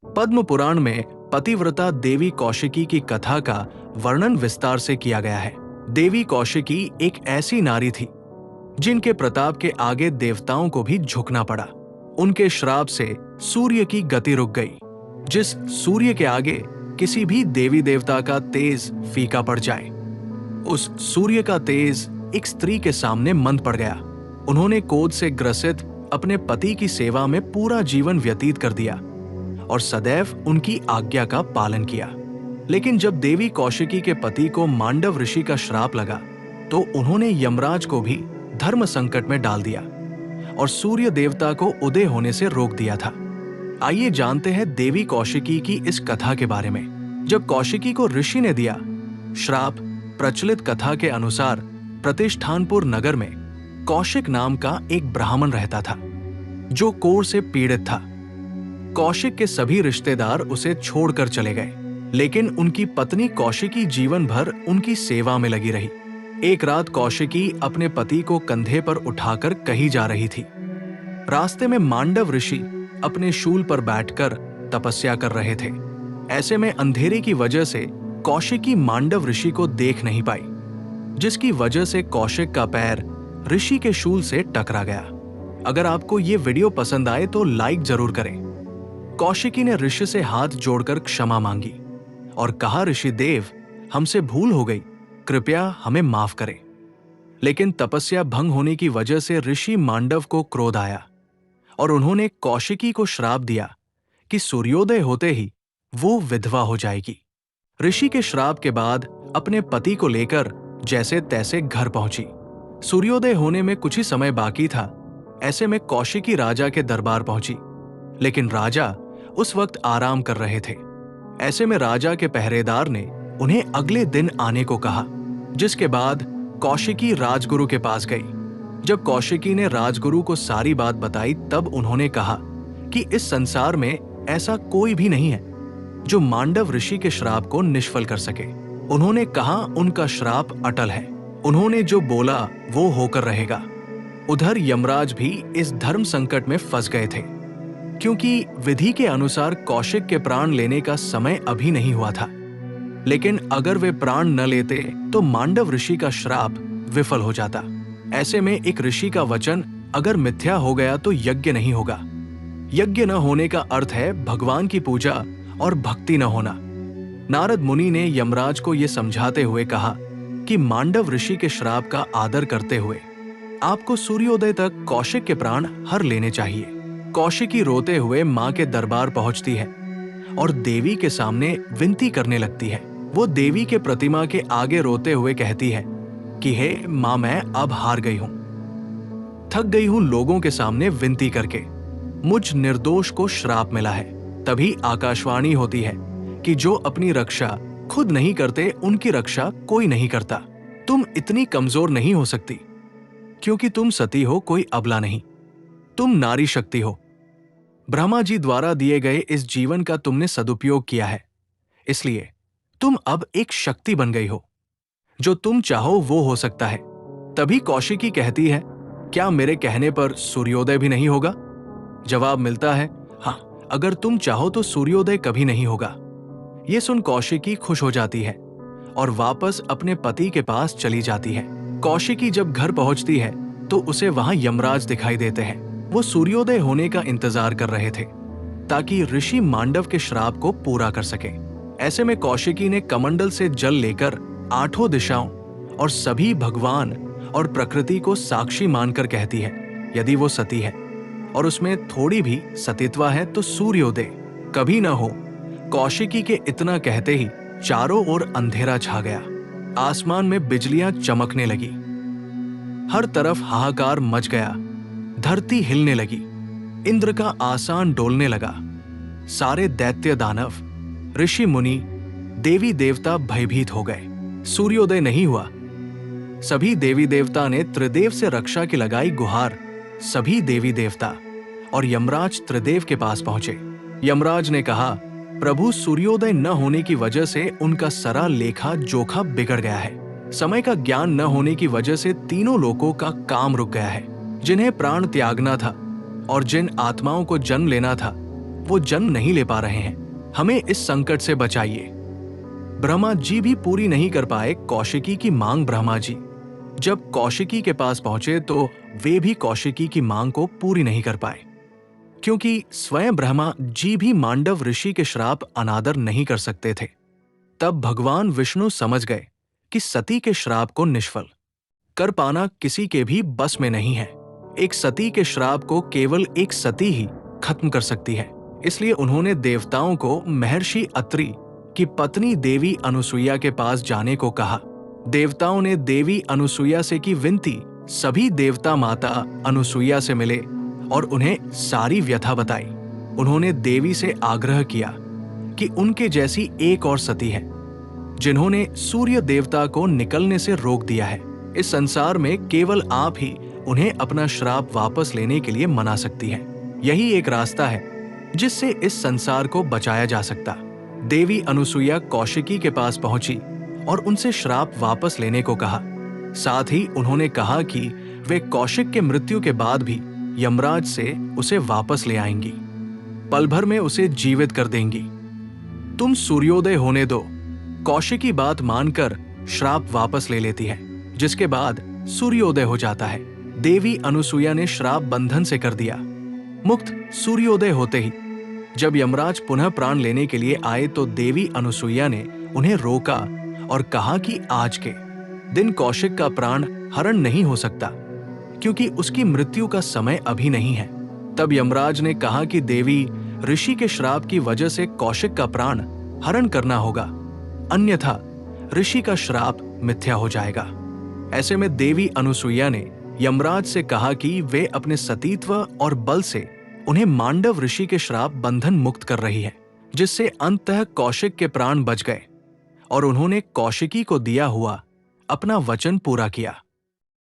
पद्म पुराण में पतिव्रता देवी कौशिकी की कथा का वर्णन विस्तार से किया गया है। देवी कौशिकी एक ऐसी नारी थी जिनके प्रताप के आगे देवताओं को भी झुकना पड़ा। उनके श्राप से सूर्य की गति रुक गई। जिस सूर्य के आगे किसी भी देवी देवता का तेज फीका पड़ जाए, उस सूर्य का तेज एक स्त्री के सामने मंद पड़ गया। उन्होंने क्रोध से ग्रसित अपने पति की सेवा में पूरा जीवन व्यतीत कर दिया और सदैव उनकी आज्ञा का पालन किया। लेकिन जब देवी कौशिकी के पति को मांडव ऋषि का श्राप लगा तो उन्होंने यमराज को भी धर्म संकट में डाल दिया और सूर्य देवता को उदय होने से रोक दिया था। आइए जानते हैं देवी कौशिकी की इस कथा के बारे में। जब कौशिकी को ऋषि ने दिया श्राप, प्रचलित कथा के अनुसार प्रतिष्ठानपुर नगर में कौशिक नाम का एक ब्राह्मण रहता था जो कोढ़ से पीड़ित था। कौशिक के सभी रिश्तेदार उसे छोड़कर चले गए, लेकिन उनकी पत्नी कौशिकी जीवन भर उनकी सेवा में लगी रही। एक रात कौशिकी अपने पति को कंधे पर उठाकर कहीं जा रही थी। रास्ते में मांडव ऋषि अपने शूल पर बैठकर तपस्या कर रहे थे। ऐसे में अंधेरे की वजह से कौशिकी मांडव ऋषि को देख नहीं पाई, जिसकी वजह से कौशिक का पैर ऋषि के शूल से टकरा गया। अगर आपको ये वीडियो पसंद आए तो लाइक जरूर करें। कौशिकी ने ऋषि से हाथ जोड़कर क्षमा मांगी और कहा, ऋषि देव, हमसे भूल हो गई, कृपया हमें माफ करें। लेकिन तपस्या भंग होने की वजह से ऋषि मांडव को क्रोध आया और उन्होंने कौशिकी को श्राप दिया कि सूर्योदय होते ही वो विधवा हो जाएगी। ऋषि के श्राप के बाद अपने पति को लेकर जैसे तैसे घर पहुंची। सूर्योदय होने में कुछ ही समय बाकी था। ऐसे में कौशिकी राजा के दरबार पहुंची, लेकिन राजा उस वक्त आराम कर रहे थे। ऐसे में राजा के पहरेदार ने उन्हें अगले दिन आने को कहा, जिसके बाद कौशिकी राजगुरु के पास गई। जब कौशिकी ने राजगुरु को सारी बात बताई तब उन्होंने कहा कि इस संसार में ऐसा कोई भी नहीं है जो मांडव ऋषि के श्राप को निष्फल कर सके। उन्होंने कहा उनका श्राप अटल है, उन्होंने जो बोला वो होकर रहेगा। उधर यमराज भी इस धर्म संकट में फंस गए थे, क्योंकि विधि के अनुसार कौशिक के प्राण लेने का समय अभी नहीं हुआ था। लेकिन अगर वे प्राण न लेते तो मांडव ऋषि का श्राप विफल हो जाता। ऐसे में एक ऋषि का वचन अगर मिथ्या हो गया तो यज्ञ नहीं होगा। यज्ञ न होने का अर्थ है भगवान की पूजा और भक्ति न होना। नारद मुनि ने यमराज को यह समझाते हुए कहा कि मांडव ऋषि के श्राप का आदर करते हुए आपको सूर्योदय तक कौशिक के प्राण हर लेने चाहिए। कौशिकी रोते हुए मां के दरबार पहुंचती है और देवी के सामने विनती करने लगती है। वो देवी के प्रतिमा के आगे रोते हुए कहती है कि हे मां, मैं अब हार गई हूं, थक गई हूं लोगों के सामने विनती करके। मुझ निर्दोष को श्राप मिला है। तभी आकाशवाणी होती है कि जो अपनी रक्षा खुद नहीं करते उनकी रक्षा कोई नहीं करता। तुम इतनी कमजोर नहीं हो सकती, क्योंकि तुम सती हो, कोई अबला नहीं। तुम नारी शक्ति हो। ब्रह्मा जी द्वारा दिए गए इस जीवन का तुमने सदुपयोग किया है, इसलिए तुम अब एक शक्ति बन गई हो। जो तुम चाहो वो हो सकता है। तभी कौशिकी कहती है, क्या मेरे कहने पर सूर्योदय भी नहीं होगा? जवाब मिलता है, हाँ, अगर तुम चाहो तो सूर्योदय कभी नहीं होगा। ये सुन कौशिकी खुश हो जाती है और वापस अपने पति के पास चली जाती है। कौशिकी जब घर पहुंचती है तो उसे वहां यमराज दिखाई देते हैं। वो सूर्योदय होने का इंतजार कर रहे थे ताकि ऋषि मांडव के श्राप को पूरा कर सके। ऐसे में कौशिकी ने कमंडल से जल लेकर आठों दिशाओं और सभी भगवान और प्रकृति को साक्षी मानकर कहती है, यदि वो सती है और उसमें थोड़ी भी सतीत्व है तो सूर्योदय कभी न हो। कौशिकी के इतना कहते ही चारों ओर अंधेरा छा गया। आसमान में बिजलियां चमकने लगी, हर तरफ हाहाकार मच गया, धरती हिलने लगी, इंद्र का आसान डोलने लगा। सारे दैत्य दानव, ऋषि मुनि, देवी देवता भयभीत हो गए। सूर्योदय नहीं हुआ। सभी देवी देवता ने त्रिदेव से रक्षा की लगाई गुहार। सभी देवी देवता और यमराज त्रिदेव के पास पहुंचे। यमराज ने कहा, प्रभु, सूर्योदय न होने की वजह से उनका सारा लेखा जोखा बिगड़ गया है। समय का ज्ञान न होने की वजह से तीनों लोकों का काम रुक गया है। जिन्हें प्राण त्यागना था और जिन आत्माओं को जन्म लेना था वो जन्म नहीं ले पा रहे हैं। हमें इस संकट से बचाइए। ब्रह्मा जी भी पूरी नहीं कर पाए कौशिकी की मांग। ब्रह्मा जी जब कौशिकी के पास पहुंचे तो वे भी कौशिकी की मांग को पूरी नहीं कर पाए, क्योंकि स्वयं ब्रह्मा जी भी मांडव ऋषि के श्राप अनादर नहीं कर सकते थे। तब भगवान विष्णु समझ गए कि सती के श्राप को निष्फल कर पाना किसी के भी बस में नहीं है। एक सती के श्राप को केवल एक सती ही खत्म कर सकती है। इसलिए उन्होंने देवताओं को महर्षि अत्रि की पत्नी देवी अनुसुईया के पास जाने को कहा। देवताओं ने देवी अनुसुईया से की विनती। सभी देवता माता अनुसुईया से मिले और उन्हें सारी व्यथा बताई। उन्होंने देवी से आग्रह किया कि उनके जैसी एक और सती है जिन्होंने सूर्य देवता को निकलने से रोक दिया है। इस संसार में केवल आप ही उन्हें अपना श्राप वापस लेने के लिए मना सकती है। यही एक रास्ता है जिससे इस संसार को बचाया जा सकता। देवी अनुसुईया कौशिकी के पास पहुंची और उनसे श्राप वापस लेने को कहा। साथ ही उन्होंने कहा कि वे कौशिक के मृत्यु के बाद भी यमराज से उसे वापस ले आएंगी, पल भर में उसे जीवित कर देंगी। तुम सूर्योदय होने दो। कौशिकी बात मानकर श्राप वापस ले लेती है, जिसके बाद सूर्योदय हो जाता है। देवी अनुसुईया ने श्राप बंधन से कर दिया मुक्त। सूर्योदय होते ही जब यमराज पुनः प्राण लेने के लिए आए तो देवी अनुसुईया ने उन्हें रोका और कहा कि आज के दिन कौशिक का प्राण हरण नहीं हो सकता, क्योंकि उसकी मृत्यु का समय अभी नहीं है। तब यमराज ने कहा कि देवी, ऋषि के श्राप की वजह से कौशिक का प्राण हरण करना होगा, अन्यथा ऋषि का श्राप मिथ्या हो जाएगा। ऐसे में देवी अनुसुईया ने यमराज से कहा कि वे अपने सतीत्व और बल से उन्हें मांडव ऋषि के श्राप बंधन मुक्त कर रही है, जिससे अंततः कौशिक के प्राण बच गए और उन्होंने कौशिकी को दिया हुआ अपना वचन पूरा किया।